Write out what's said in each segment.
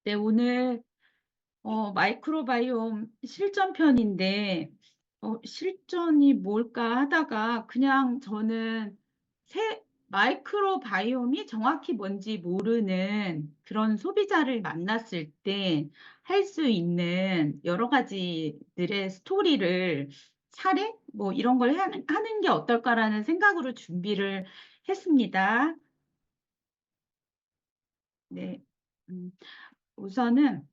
네, 오늘 마이크로바이옴 실전편인데 실전이 뭘까 하다가 그냥 저는 마이크로바이옴이 정확히 뭔지 모르는 그런 소비자를 만났을 때 할 수 있는 여러 가지들의 스토리를 사례 뭐 이런 걸 하는 게 어떨까라는 생각으로 준비를 했습니다. 네. 음, 우선은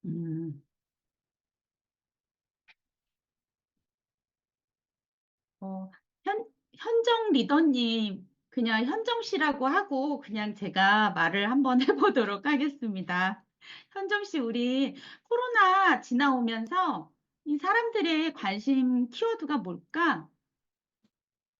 음, 어, 현정 리더님, 그냥 현정 씨라고 하고 그냥 제가 말을 한번 해보도록 하겠습니다. 현정 씨, 우리 코로나 지나오면서 이 사람들의 관심 키워드가 뭘까?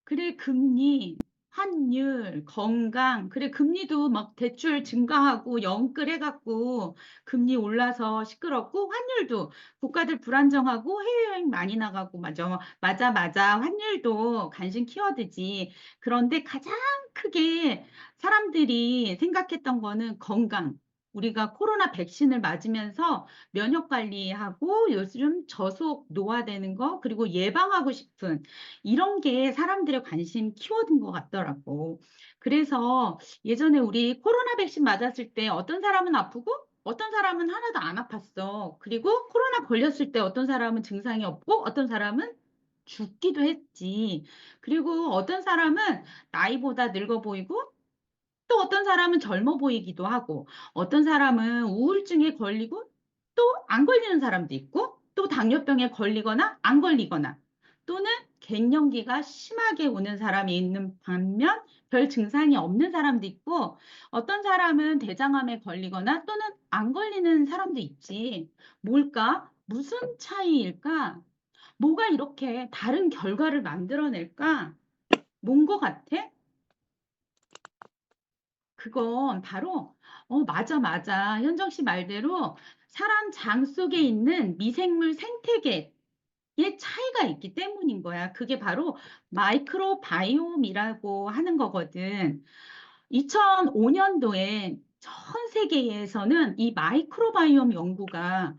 그래, 금리, 환율, 건강, 그래, 금리도 막 대출 증가하고 영끌 해갖고 금리 올라서 시끄럽고 환율도 국가들 불안정하고 해외여행 많이 나가고 맞아, 맞아, 맞아. 환율도 관심 키워드지. 그런데 가장 크게 사람들이 생각했던 거는 건강. 우리가 코로나 백신을 맞으면서 면역 관리하고 요즘 저속 노화되는 거, 그리고 예방하고 싶은 이런 게 사람들의 관심 키워드인 것 같더라고. 그래서 예전에 우리 코로나 백신 맞았을 때 어떤 사람은 아프고 어떤 사람은 하나도 안 아팠어. 그리고 코로나 걸렸을 때 어떤 사람은 증상이 없고 어떤 사람은 죽기도 했지. 그리고 어떤 사람은 나이보다 늙어 보이고 또 어떤 사람은 젊어 보이기도 하고, 어떤 사람은 우울증에 걸리고 또 안 걸리는 사람도 있고, 또 당뇨병에 걸리거나 안 걸리거나, 또는 갱년기가 심하게 오는 사람이 있는 반면 별 증상이 없는 사람도 있고, 어떤 사람은 대장암에 걸리거나 또는 안 걸리는 사람도 있지. 뭘까? 무슨 차이일까? 뭐가 이렇게 다른 결과를 만들어낼까? 뭔 거 같아? 그건 바로, 맞아, 맞아. 현정 씨 말대로 사람 장 속에 있는 미생물 생태계의 차이가 있기 때문인 거야. 그게 바로 마이크로바이옴이라고 하는 거거든. 2005년도에 전 세계에서는 이 마이크로바이옴 연구가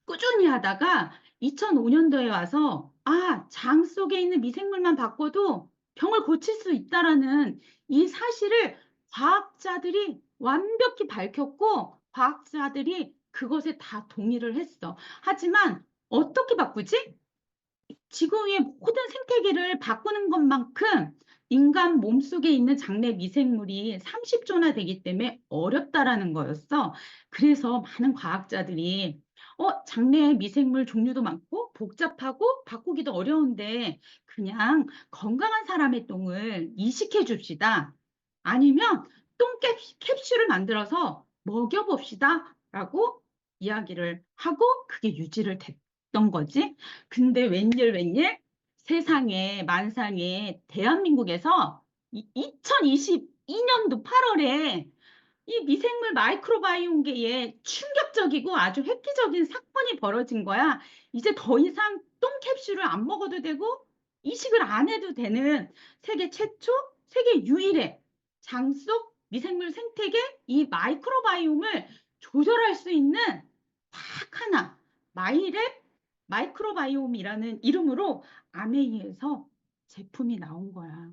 꾸준히 하다가 2005년도에 와서 장 속에 있는 미생물만 바꿔도 병을 고칠 수 있다라는 이 사실을 과학자들이 완벽히 밝혔고 과학자들이 그것에 다 동의를 했어. 하지만 어떻게 바꾸지? 지구의 모든 생태계를 바꾸는 것만큼 인간 몸속에 있는 장내 미생물이 30조나 되기 때문에 어렵다라는 거였어. 그래서 많은 과학자들이 장내 미생물 종류도 많고 복잡하고 바꾸기도 어려운데 그냥 건강한 사람의 똥을 이식해 줍시다. 아니면 캡슐을 만들어서 먹여봅시다. 라고 이야기를 하고 그게 유지를 됐던 거지. 근데 웬일 세상에 만상에 대한민국에서 2022년도 8월에 이 미생물 마이크로바이옴계에 충격적이고 아주 획기적인 사건이 벌어진 거야. 이제 더 이상 똥캡슐을 안 먹어도 되고 이식을 안 해도 되는 세계 최초, 세계 유일의 장속 미생물 생태계 이 마이크로바이옴을 조절할 수 있는 딱 하나 마이랩 마이크로바이옴이라는 이름으로 아메이에서 제품이 나온 거야.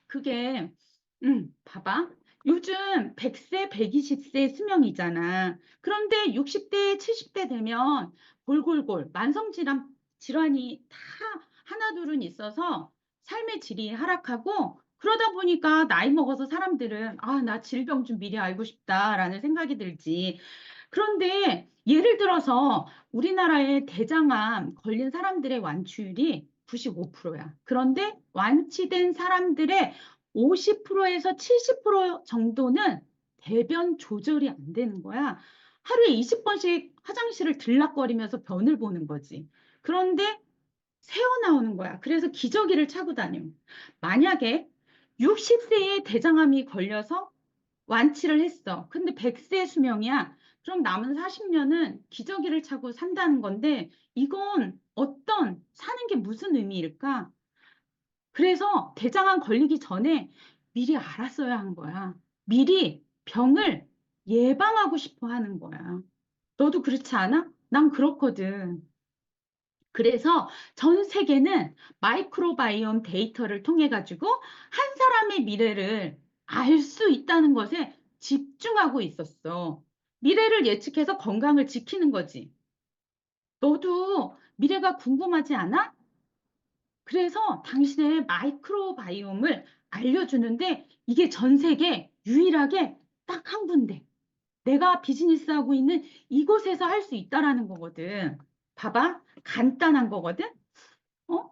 그게 봐봐. 요즘 100세, 120세 수명이잖아. 그런데 60대, 70대 되면 골골골 질환이 다 하나둘은 있어서 삶의 질이 하락하고 그러다 보니까 나이 먹어서 사람들은 나 질병 좀 미리 알고 싶다라는 생각이 들지. 그런데 예를 들어서 우리나라의 대장암 걸린 사람들의 완치율이 95%야. 그런데 완치된 사람들의 50%에서 70% 정도는 대변 조절이 안 되는 거야. 하루에 20번씩 화장실을 들락거리면서 변을 보는 거지. 그런데 새어나오는 거야. 그래서 기저귀를 차고 다녀. 만약에 60세에 대장암이 걸려서 완치를 했어. 근데 100세 수명이야. 그럼 남은 40년은 기저귀를 차고 산다는 건데 이건 사는 게 무슨 의미일까? 그래서 대장암 걸리기 전에 미리 알았어야 한 거야. 미리 병을 예방하고 싶어 하는 거야. 너도 그렇지 않아? 난 그렇거든. 그래서 전 세계는 마이크로바이옴 데이터를 통해 가지고 한 사람의 미래를 알 수 있다는 것에 집중하고 있었어. 미래를 예측해서 건강을 지키는 거지. 너도 미래가 궁금하지 않아? 그래서 당신의 마이크로바이옴을 알려주는데 이게 전 세계 유일하게 딱 한 군데. 내가 비즈니스하고 있는 이곳에서 할 수 있다라는 거거든. 봐봐. 간단한 거거든. 어?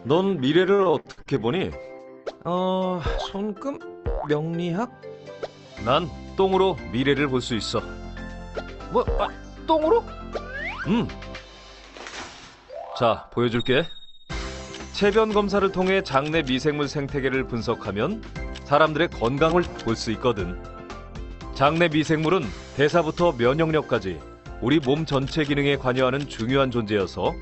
넌 미래를 어떻게 보니? 손금? 명리학? 난 똥으로 미래를 볼 수 있어. 뭐, 똥으로? 음. 자, 보여줄게. 체변 검사를 통해 장내 미생물 생태계를 분석하면 사람들의 건강을 볼 수 있거든. 장내 미생물은 대사부터 면역력까지 우리 몸 전체 기능에 관여하는 중요한 존재여서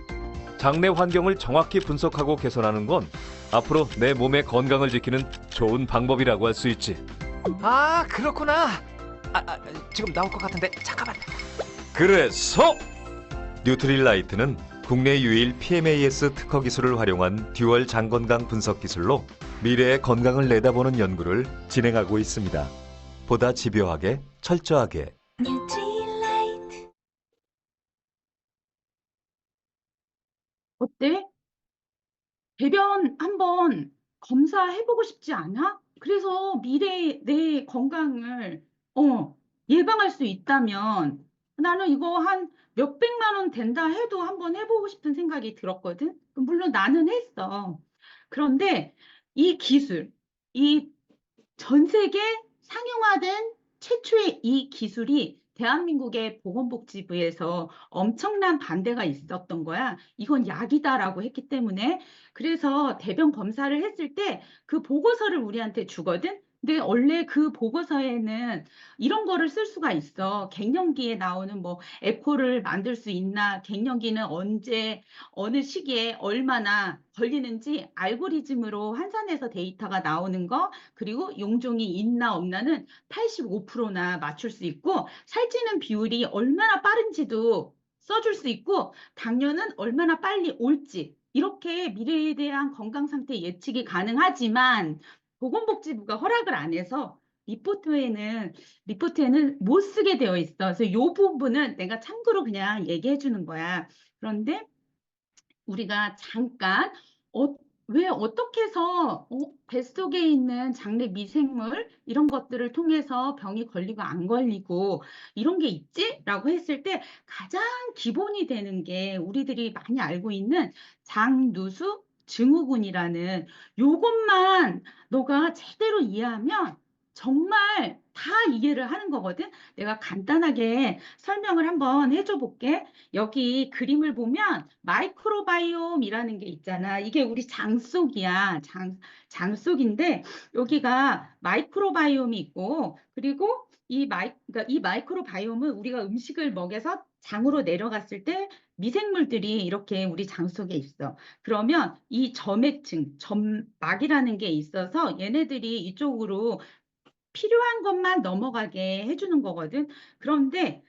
장내 환경을 정확히 분석하고 개선하는 건 앞으로 내 몸의 건강을 지키는 좋은 방법이라고 할 수 있지. 아, 그렇구나. 지금 나올 것 같은데 잠깐만. 그래서 뉴트릴라이트는 국내 유일 PMAS 특허 기술을 활용한 듀얼 장건강 분석 기술로 미래의 건강을 내다보는 연구를 진행하고 있습니다. 보다 집요하게, 철저하게. 어때? 배변 한번 검사해보고 싶지 않아? 그래서 미래의 내 건강을 예방할 수 있다면 나는 이거 한 몇백만 원 된다 해도 한번 해보고 싶은 생각이 들었거든. 물론 나는 했어. 그런데 이 기술, 이 전 세계 상용화된 최초의 이 기술이 대한민국의 보건복지부에서 엄청난 반대가 있었던 거야. 이건 약이다라고 했기 때문에. 그래서 대변 검사를 했을 때 그 보고서를 우리한테 주거든. 근데 원래 그 보고서에는 이런 거를 쓸 수가 있어. 갱년기에 나오는 뭐 에코를 만들 수 있나, 갱년기는 언제, 어느 시기에 얼마나 걸리는지 알고리즘으로 환산해서 데이터가 나오는 거, 그리고 용종이 있나 없나는 85%나 맞출 수 있고, 살찌는 비율이 얼마나 빠른지도 써줄 수 있고, 당뇨는 얼마나 빨리 올지, 이렇게 미래에 대한 건강 상태 예측이 가능하지만 보건복지부가 허락을 안 해서 리포트에는 못 쓰게 되어 있어. 그래서 이 부분은 내가 참고로 그냥 얘기해 주는 거야. 그런데 우리가 잠깐 어, 왜 어떻게 해서 뱃속에 있는 장내 미생물 이런 것들을 통해서 병이 걸리고 안 걸리고 이런 게 있지? 라고 했을 때 가장 기본이 되는 게 우리들이 많이 알고 있는 장누수 증후군이라는 요것만 너가 제대로 이해하면 정말 다 이해를 하는 거거든. 내가 간단하게 설명을 한번 해줘 볼게. 여기 그림을 보면 마이크로바이옴이라는 게 있잖아. 이게 우리 장 속이야. 장 속인데 여기가 마이크로바이옴이 있고 그리고 그러니까 이 마이크로바이옴은 우리가 음식을 먹여서 장으로 내려갔을 때 미생물들이 이렇게 우리 장 속에 있어. 그러면 이 점액층, 점막이라는 게 있어서 얘네들이 이쪽으로 필요한 것만 넘어가게 해주는 거거든. 그런데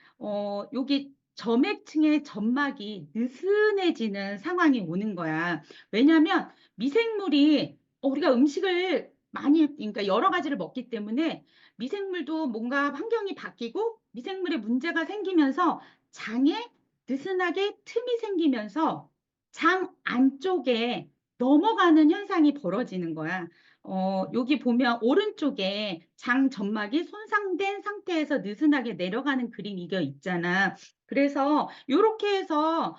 여기 점액층의 점막이 느슨해지는 상황이 오는 거야. 왜냐하면 미생물이 우리가 음식을 많이 그러니까 여러 가지를 먹기 때문에 미생물도 뭔가 환경이 바뀌고 미생물에 문제가 생기면서 장에 느슨하게 틈이 생기면서 장 안쪽에 넘어가는 현상이 벌어지는 거야. 여기 보면 오른쪽에 장 점막이 손상된 상태에서 느슨하게 내려가는 그림 이게 있잖아. 그래서 이렇게 해서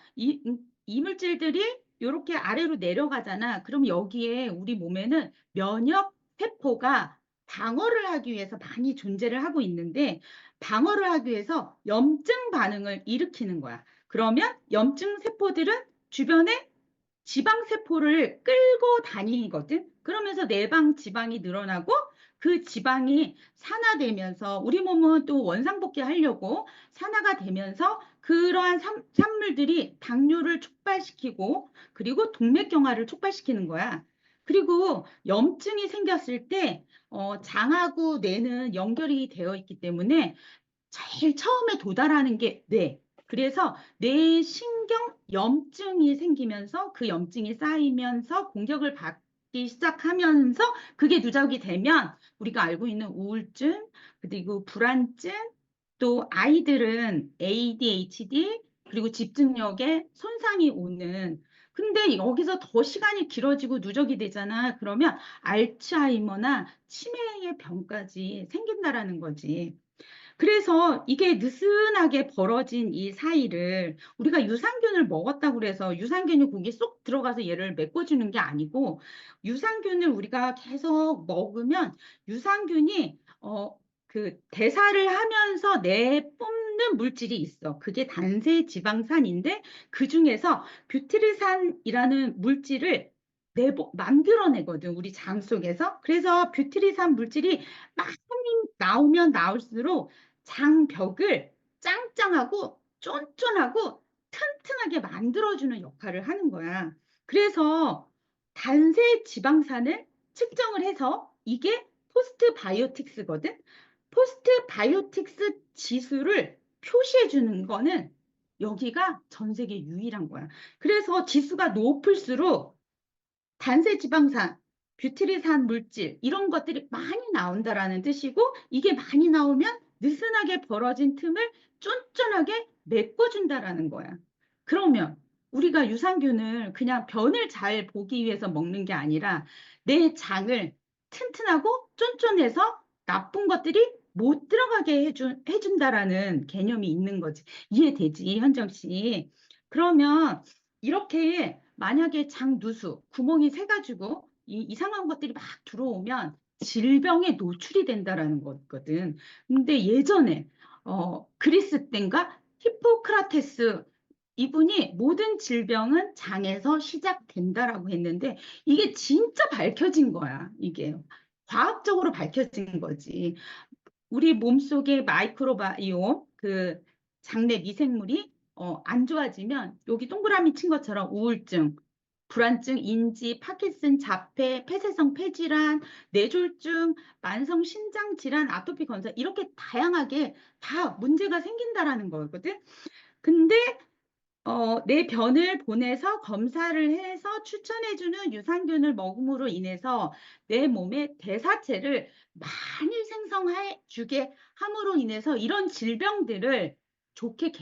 이물질들이 이렇게 아래로 내려가잖아. 그럼 여기에 우리 몸에는 면역 세포가 방어를 하기 위해서 많이 존재를 하고 있는데 방어를 하기 위해서 염증 반응을 일으키는 거야. 그러면 염증 세포들은 주변에 지방 세포를 끌고 다니거든. 그러면서 내방 지방이 늘어나고 그 지방이 산화되면서 우리 몸은 또 원상복귀 하려고 산화가 되면서 그러한 산물들이 당뇨를 촉발시키고 그리고 동맥경화를 촉발시키는 거야. 그리고 염증이 생겼을 때 장하고 뇌는 연결이 되어 있기 때문에 제일 처음에 도달하는 게 뇌. 그래서 뇌 신경 염증이 생기면서 그 염증이 쌓이면서 공격을 받기 시작하면서 그게 누적이 되면 우리가 알고 있는 우울증, 그리고 불안증, 또 아이들은 ADHD, 그리고 집중력에 손상이 오는. 근데 여기서 더 시간이 길어지고 누적이 되잖아. 그러면 알츠하이머나 치매의 병까지 생긴다라는 거지. 그래서 이게 느슨하게 벌어진 이 사이를 우리가 유산균을 먹었다고 그래서 유산균이 거기 쏙 들어가서 얘를 메꿔주는 게 아니고 유산균을 우리가 계속 먹으면 유산균이 그 대사를 하면서 내뿜는 물질이 있어. 그게 단세 지방산인데 그 중에서 뷰티르산이라는 물질을 만들어내거든, 우리 장 속에서. 그래서 뷰티리산 물질이 많이 나오면 나올수록 장벽을 짱짱하고 쫀쫀하고 튼튼하게 만들어주는 역할을 하는 거야. 그래서 단세 지방산을 측정을 해서 이게 포스트 바이오틱스거든. 포스트 바이오틱스 지수를 표시해 주는 거는 여기가 전 세계 유일한 거야. 그래서 지수가 높을수록 단세 지방산, 뷰티리산 물질 이런 것들이 많이 나온다라는 뜻이고 이게 많이 나오면 느슨하게 벌어진 틈을 쫀쫀하게 메꿔준다라는 거야. 그러면 우리가 유산균을 그냥 변을 잘 보기 위해서 먹는 게 아니라 내 장을 튼튼하고 쫀쫀해서 나쁜 것들이 못 들어가게 해준다라는 개념이 있는 거지. 이해되지, 현정 씨? 그러면 이렇게 만약에 장누수, 구멍이 새가지고 이상한 것들이 막 들어오면 질병에 노출이 된다라는 거거든. 근데 예전에 그리스 땐가 히포크라테스 이분이 모든 질병은 장에서 시작된다라고 했는데 이게 진짜 밝혀진 거야. 이게 과학적으로 밝혀진 거지. 우리 몸속의 마이크로바이옴, 그 장내 미생물이 안 좋아지면 여기 동그라미 친 것처럼 우울증, 불안증, 인지, 파킨슨, 자폐, 폐쇄성 폐질환, 뇌졸중, 만성 신장 질환, 아토피 건설 이렇게 다양하게 다 문제가 생긴다라는 거거든. 근데 내 변을 보내서 검사를 해서 추천해주는 유산균을 먹음으로 인해서 내 몸의 대사체를 많이 생성해 주게 함으로 인해서 이런 질병들을 좋게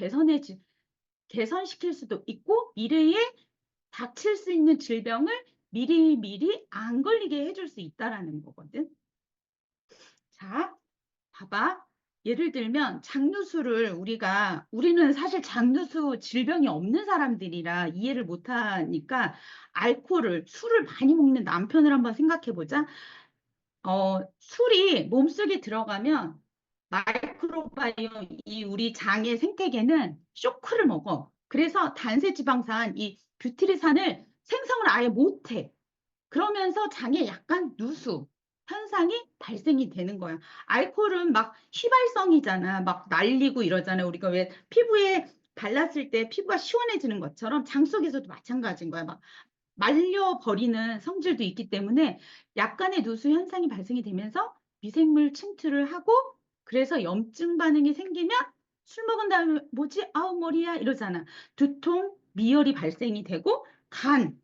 개선시킬 수도 있고 미래에 닥칠 수 있는 질병을 미리미리 안 걸리게 해줄 수 있다라는 거거든. 자, 봐봐. 예를 들면 장누수를 우리는 사실 장누수 질병이 없는 사람들이라 이해를 못하니까 술을 많이 먹는 남편을 한번 생각해 보자. 술이 몸속에 들어가면 마이크로바이옴 이 우리 장의 생태계는 쇼크를 먹어. 그래서 단세지방산 이 뷰티르산을 생성을 아예 못해. 그러면서 장에 약간 누수 현상이 발생이 되는 거야. 알코올은 막 휘발성이잖아. 막 날리고 이러잖아. 우리가 왜 피부에 발랐을 때 피부가 시원해지는 것처럼 장 속에서도 마찬가지인 거야. 막 말려버리는 성질도 있기 때문에 약간의 누수 현상이 발생이 되면서 미생물 침투를 하고 그래서 염증 반응이 생기면 술 먹은 다음에 뭐지? 아우 머리야 이러잖아. 두통, 미열이 발생이 되고 간이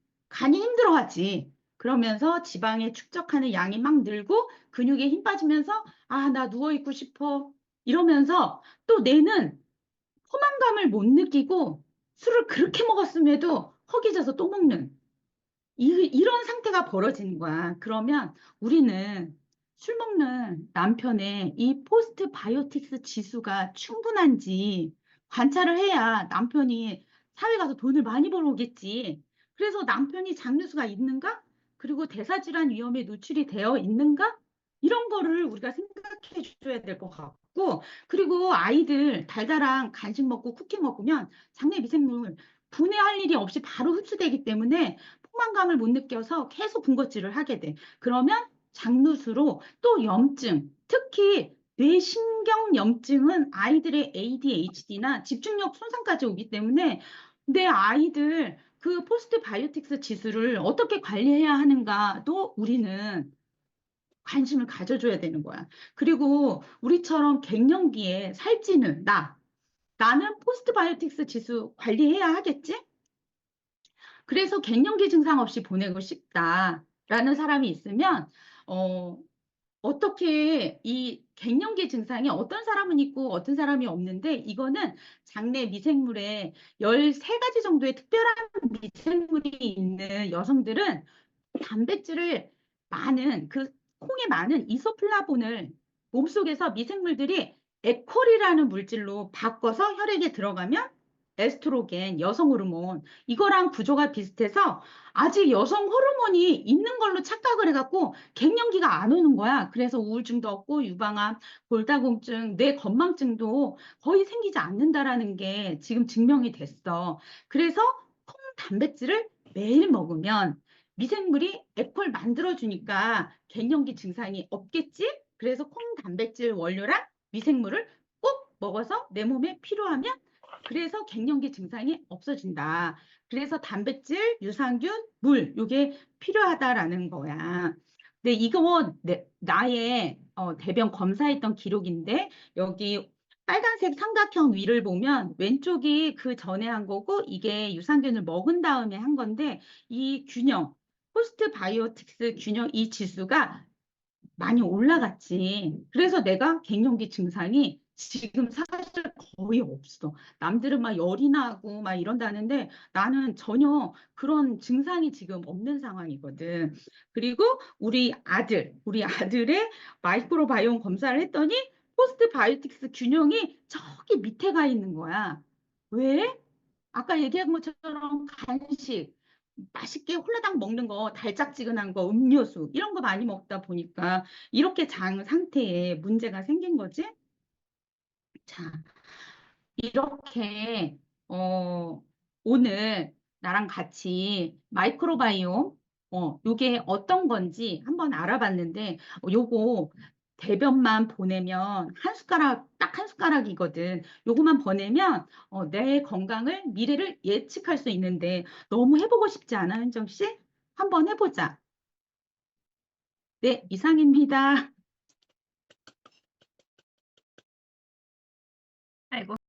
힘들어하지. 그러면서 지방에 축적하는 양이 막 늘고 근육에 힘 빠지면서 아, 나 누워있고 싶어. 이러면서 또 뇌는 포만감을 못 느끼고 술을 그렇게 먹었음에도 허기져서 또 먹는 이런 상태가 벌어지는 거야. 그러면 우리는 술 먹는 남편의 이 포스트 바이오틱스 지수가 충분한지 관찰을 해야 남편이 사회 가서 돈을 많이 벌어오겠지. 그래서 남편이 장누수가 있는가? 그리고 대사질환 위험에 노출이 되어 있는가? 이런 거를 우리가 생각해 줘야 될 것 같고, 그리고 아이들 달달한 간식 먹고 쿠키 먹으면 장내 미생물 분해할 일이 없이 바로 흡수되기 때문에 포만감을 못 느껴서 계속 군것질을 하게 돼. 그러면 장누수로 또 염증, 특히 뇌신경염증은 아이들의 ADHD나 집중력 손상까지 오기 때문에 내 아이들 그 포스트 바이오틱스 지수를 어떻게 관리해야 하는가도 우리는 관심을 가져줘야 되는 거야. 그리고 우리처럼 갱년기에 살찌는 나는 포스트 바이오틱스 지수 관리해야 하겠지? 그래서 갱년기 증상 없이 보내고 싶다라는 사람이 있으면 어, 어떻게 이 갱년기 증상이 어떤 사람은 있고 어떤 사람이 없는데 이거는 장내 미생물에 13가지 정도의 특별한 미생물이 있는 여성들은 단백질을 많은 그 콩에 많은 이소플라본을 몸속에서 미생물들이 에콜이라는 물질로 바꿔서 혈액에 들어가면 에스트로겐, 여성 호르몬 이거랑 구조가 비슷해서 아직 여성 호르몬이 있는 걸로 착각을 해갖고 갱년기가 안 오는 거야. 그래서 우울증도 없고 유방암, 골다공증, 뇌 건망증도 거의 생기지 않는다라는 게 지금 증명이 됐어. 그래서 콩 단백질을 매일 먹으면 미생물이 에콜 만들어주니까 갱년기 증상이 없겠지? 그래서 콩 단백질 원료랑 미생물을 꼭 먹어서 내 몸에 필요하면 그래서 갱년기 증상이 없어진다. 그래서 단백질, 유산균, 물 요게 필요하다라는 거야. 근데 이거 나의 대변 검사했던 기록인데 여기 빨간색 삼각형 위를 보면 왼쪽이 그 전에 한 거고 이게 유산균을 먹은 다음에 한 건데 이 균형 포스트 바이오틱스 균형 이 지수가 많이 올라갔지. 그래서 내가 갱년기 증상이 지금 사실 거의 없어. 남들은 막 열이 나고 막 이런다는데 나는 전혀 그런 증상이 지금 없는 상황이거든. 그리고 우리 아들의 마이크로바이옴 검사를 했더니 포스트 바이오틱스 균형이 저기 밑에 가 있는 거야. 왜? 아까 얘기한 것처럼 간식, 맛있게 홀라당 먹는 거, 달짝지근한 거, 음료수, 이런 거 많이 먹다 보니까 이렇게 장 상태에 문제가 생긴 거지? 자, 이렇게, 오늘 나랑 같이 마이크로바이옴, 요게 어떤 건지 한번 알아봤는데, 요거 대변만 보내면 한 숟가락, 딱 한 숟가락이거든. 요거만 보내면 내 건강을, 미래를 예측할 수 있는데 너무 해보고 싶지 않아, 현정 씨? 한번 해보자. 네, 이상입니다. 아이고.